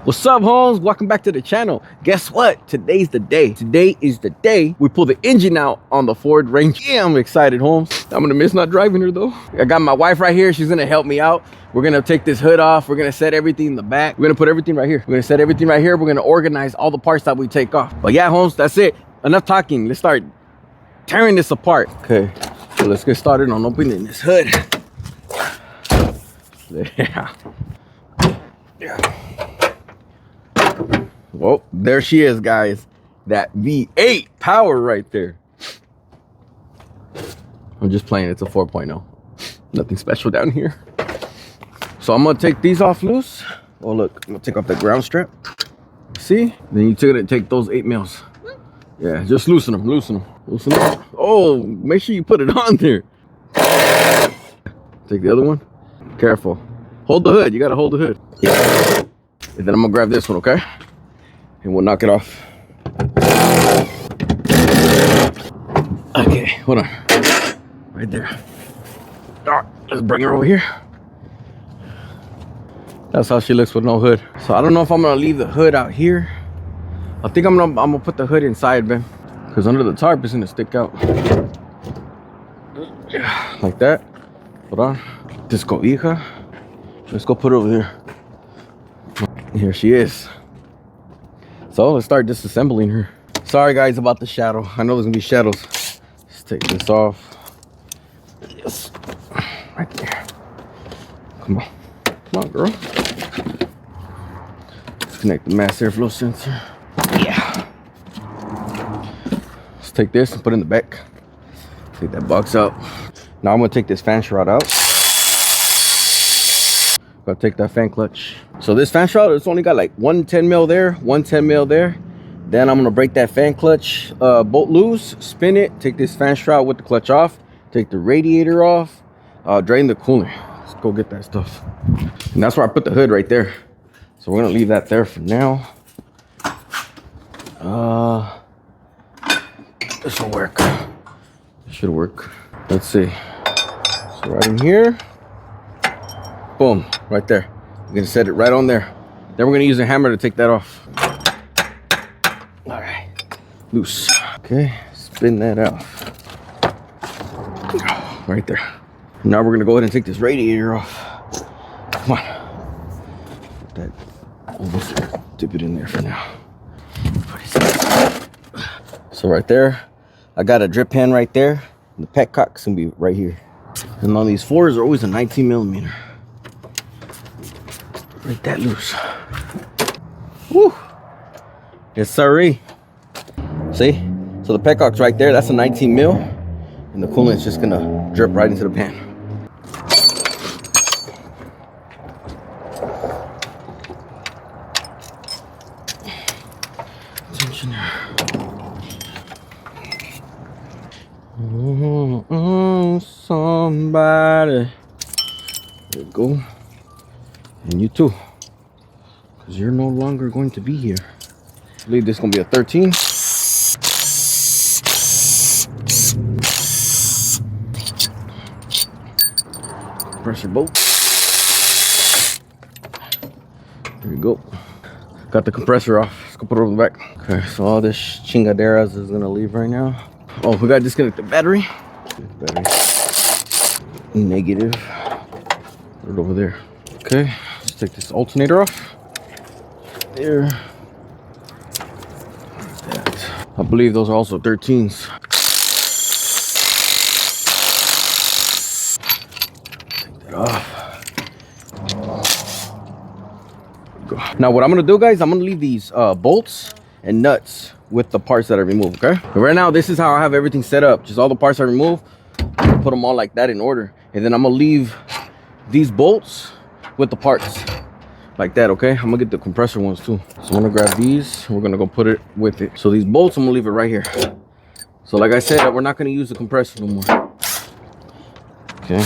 What's up, homes? Welcome back to the channel. Guess what? Today's the day. Today is the day we pull the engine out on the Ford Ranger. Yeah, I'm excited, homes. I'm gonna miss not driving her though. I got my wife right here. She's gonna help me out. We're gonna take this hood off. We're gonna set everything in the back. We're gonna put everything right here. We're gonna set everything right here. We're gonna organize all the parts that we take off. But yeah, homes, that's it. Enough talking. Let's start tearing this apart. Okay, so let's get started on opening this hood. Yeah. Well, there she is, guys. That V8 power right there. I'm just playing. It's a 4.0. Nothing special down here. So I'm gonna take these off loose. Oh look, I'm gonna take off the ground strap. See? Then you take those 8 mils. Yeah, just loosen them, loosen them, loosen them. Oh, make sure you put it on there. Take the other one. Careful. Hold the hood. You gotta hold the hood. Yeah. And then I'm gonna grab this one, okay? And we'll knock it off. Okay, hold on. Right there. All right, let's bring her over here. That's how she looks with no hood. So I don't know if I'm gonna leave the hood out here. I think I'm gonna put the hood inside, man. Because under the tarp it's gonna stick out. Yeah, like that. Hold on. This cobija. Let's go put it over there. Here she is. So let's start disassembling her. Sorry guys about the shadow. I know there's gonna be shadows. Let's take this off. Yes. Right there. Come on. Come on, girl. Disconnect the mass airflow sensor. Yeah. Let's take this and put it in the back. Take that box out. Now I'm gonna take this fan shroud out. Gotta take that fan clutch. So this fan shroud, it's only got like 110 mil there, 110 mil there. Then I'm gonna break that fan clutch bolt loose, spin it, take this fan shroud with the clutch off, take the radiator off, drain the coolant. Let's go get that stuff. And that's where I put the hood right there. So we're gonna leave that there for now. This will work. It should work. Let's see. So right in here. Boom, right there. We're gonna set it right on there. Then we're gonna use a hammer to take that off. All right, loose. Okay, spin that out. Right there. Now we're gonna go ahead and take this radiator off. Come on. Put that, we'll just dip it in there for now. So right there, I got a drip pan right there. The petcock's gonna be right here. And on these fours are always a 19 millimeter. Break that loose. Woo! Yes, sirree. See? So the petcock's right there. That's a 19 mil. And the coolant's just gonna drip right into the pan. Attention there. Somebody. There you go. And you too, because you're no longer going to be here. I believe this is going to be a 13. Compressor bolt. There you go. Got the compressor off. Let's go put it over the back. Okay, so all this chingaderas is going to leave right now. Oh, we got to disconnect the battery. Battery. Negative. Put it over there. Okay. Let's take this alternator off. There. Like that. I believe those are also 13s. Take that off. Now what I'm gonna do, guys, I'm gonna leave these bolts and nuts with the parts that I removed, okay? But right now, this is how I have everything set up. Just all the parts I remove, put them all like that in order. And then I'm gonna leave these bolts with the parts like that, okay? I'm gonna get the compressor ones too. So I'm gonna grab these, we're gonna go put it with it. So these bolts, I'm gonna leave it right here. So like I said, we're not gonna use the compressor no more. Okay.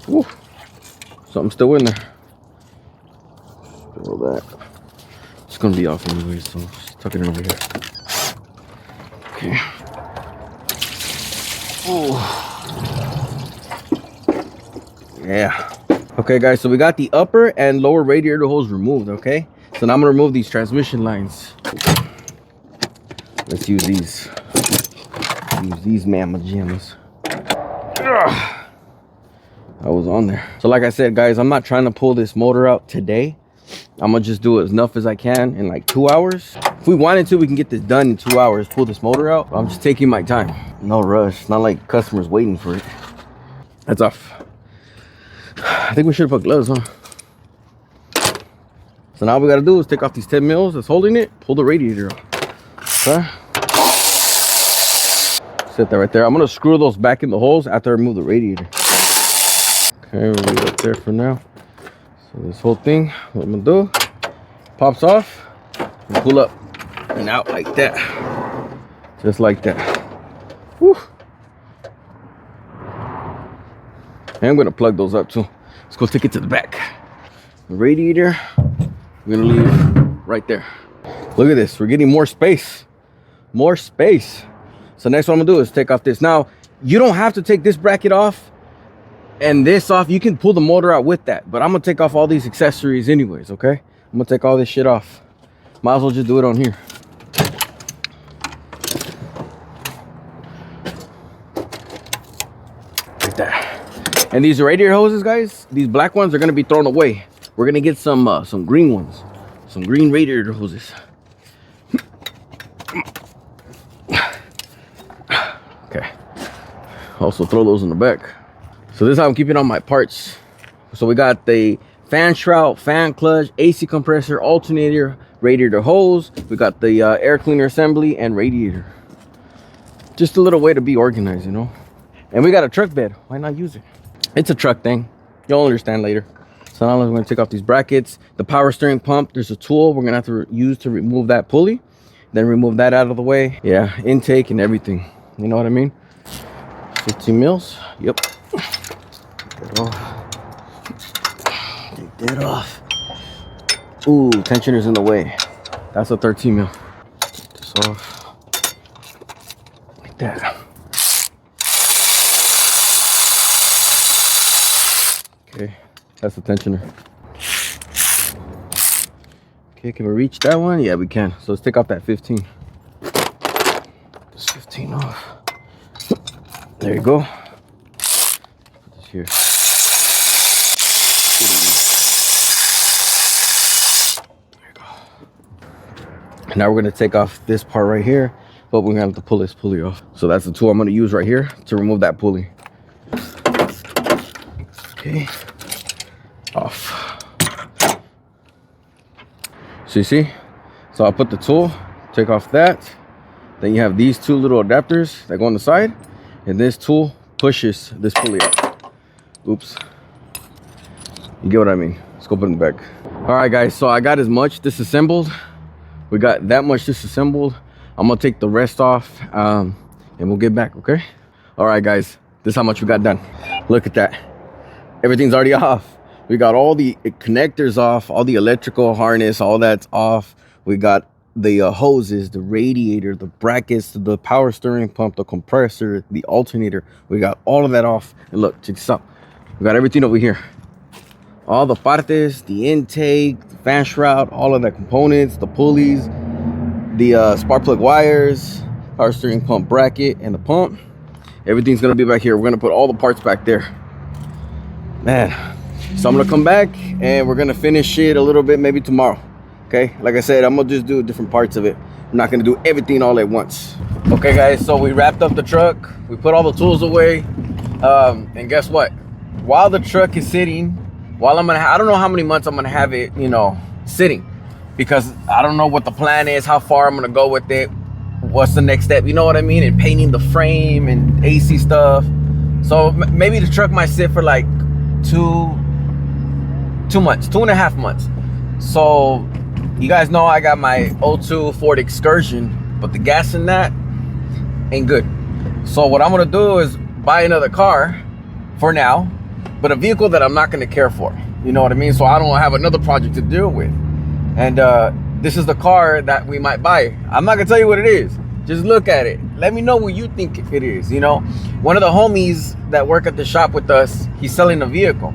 Woo. Something's still in there. All that. It's gonna be off anyway, so just tuck it in over here. Okay. Oh. Yeah. Okay guys, so we got the upper and lower radiator hose removed. Okay, so now I'm gonna remove these transmission lines. Let's use these. Use these mamma jammas. I was on there. So like I said, guys, I'm not trying to pull this motor out today. I'm gonna just do enough as I can in like 2 hours. If we wanted to, we can get this done in 2 hours, pull this motor out. I'm just taking my time. No rush. Not like customers waiting for it. That's off. I think we should have put gloves on. So now all we gotta do is take off these 10 mils that's holding it, pull the radiator off. Okay. Sit that right there. I'm gonna screw those back in the holes after I remove the radiator. Okay, we'll leave it up there for now. So this whole thing, what I'm gonna do, pops off and pull up and out like that. Just like that. Whew. And I'm gonna plug those up too. Let's go take it to the back. The radiator, we're gonna leave right there. Look at this, we're getting more space. More space. So next what I'm gonna do is take off this. Now, you don't have to take this bracket off and this off. You can pull the motor out with that, but I'm gonna take off all these accessories anyways, okay? I'm gonna take all this shit off. Might as well just do it on here. Like that. And these radiator hoses, guys, these black ones are gonna be thrown away. We're gonna get some green ones, some green radiator hoses. Okay. Also throw those in the back. So this is how I'm keeping all my parts. So we got the fan shroud, fan clutch, AC compressor, alternator, radiator hose. We got the air cleaner assembly and radiator. Just a little way to be organized, you know. And we got a truck bed. Why not use it? It's a truck thing. You'll understand later. So now we're going to take off these brackets. The power steering pump, there's a tool we're going to have to use to remove that pulley. Then remove that out of the way. Yeah, intake and everything. You know what I mean? 15 mils. Yep. Take that off. Take that off. Ooh, tensioner's in the way. That's a 13 mil. Take this off. Like that. Okay, that's the tensioner. Okay, can we reach that one? Yeah, we can. So let's take off that 15. This 15 off. There you go. Put this here. There you go. And now we're gonna take off this part right here, but we're gonna have to pull this pulley off. So that's the tool I'm gonna use right here to remove that pulley. Okay. Off. So you see? So I'll put the tool, take off that. Then you have these two little adapters that go on the side. And this tool pushes this pulley out. Oops. You get what I mean? Let's go put it in the back. All right, guys. So I got as much disassembled. We got that much disassembled. I'm going to take the rest off and we'll get back, okay? All right, guys. This is how much we got done. Look at that. Everything's already off. We got all the connectors off, all the electrical harness, all that's off. We got the hoses, the radiator, the brackets, the power steering pump, the compressor, the alternator. We got all of that off. And look, check this out. We got everything over here. All the partes, the intake, the fan shroud, all of the components, the pulleys, the spark plug wires, power steering pump bracket, and the pump. Everything's gonna be back here. We're gonna put all the parts back there. Man. So I'm gonna come back and we're gonna finish it a little bit maybe tomorrow. Okay, like I said, I'm gonna just do different parts of it. I'm not gonna do everything all at once. Okay guys, so we wrapped up the truck, we put all the tools away, and guess what, while the truck is sitting, while I don't know how many months I'm gonna have it, you know, sitting, because I don't know what the plan is, how far I'm gonna go with it, what's the next step, you know what I mean, and painting the frame and AC stuff. So maybe the truck might sit for like 2 months, 2.5 months. So you guys know I got my 02 Ford Excursion, but the gas in that ain't good. So what I'm gonna do is buy another car for now, but a vehicle that I'm not gonna care for, you know what I mean? So I don't have another project to deal with. And this is the car that we might buy. I'm not gonna tell you what it is. Just look at it. Let me know what you think it is, you know? One of the homies that work at the shop with us, he's selling a vehicle.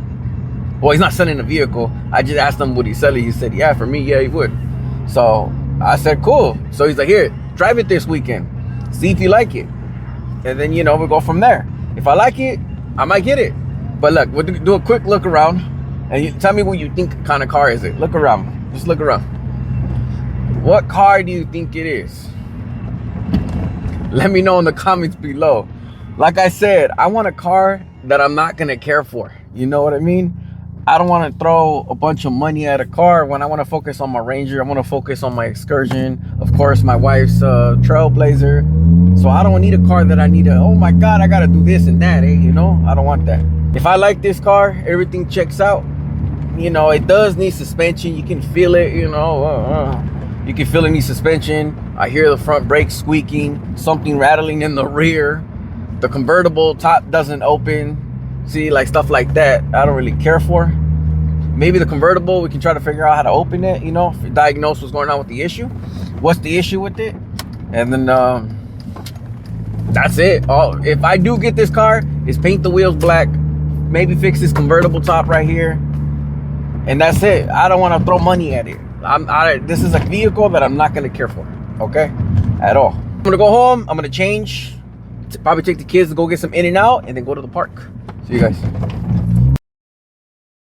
Well, he's not selling the vehicle. I just asked him, would he sell it? He said, yeah, for me, yeah, he would. So I said, cool. So he's like, here, drive it this weekend. See if you like it. And then, you know, we'll go from there. If I like it, I might get it. But look, we'll do a quick look around. And you tell me what you think kind of car is it. Look around. Just look around. What car do you think it is? Let me know in the comments below. Like I said, I want a car that I'm not going to care for. You know what I mean? I don't want to throw a bunch of money at a car when I want to focus on my Ranger. I want to focus on my Excursion. Of course, my wife's Trailblazer. So I don't need a car that I need to, oh my God, I got to do this and that, you know? I don't want that. If I like this car, everything checks out. You know, it does need suspension. You can feel it, you know. You can feel it needs suspension. I hear the front brakes squeaking, something rattling in the rear. The convertible top doesn't open. See, like stuff like that, I don't really care for. Maybe the convertible, we can try to figure out how to open it, you know, diagnose what's going on with the issue. What's the issue with it? And then that's it. Oh, if I do get this car, is paint the wheels black, maybe fix this convertible top right here, and that's it. I don't want to throw money at it. This is a vehicle that I'm not going to care for, okay, at all. I'm going to go home, I'm going to change, probably take the kids to go get some In-N-Out, and then go to the park. See you guys.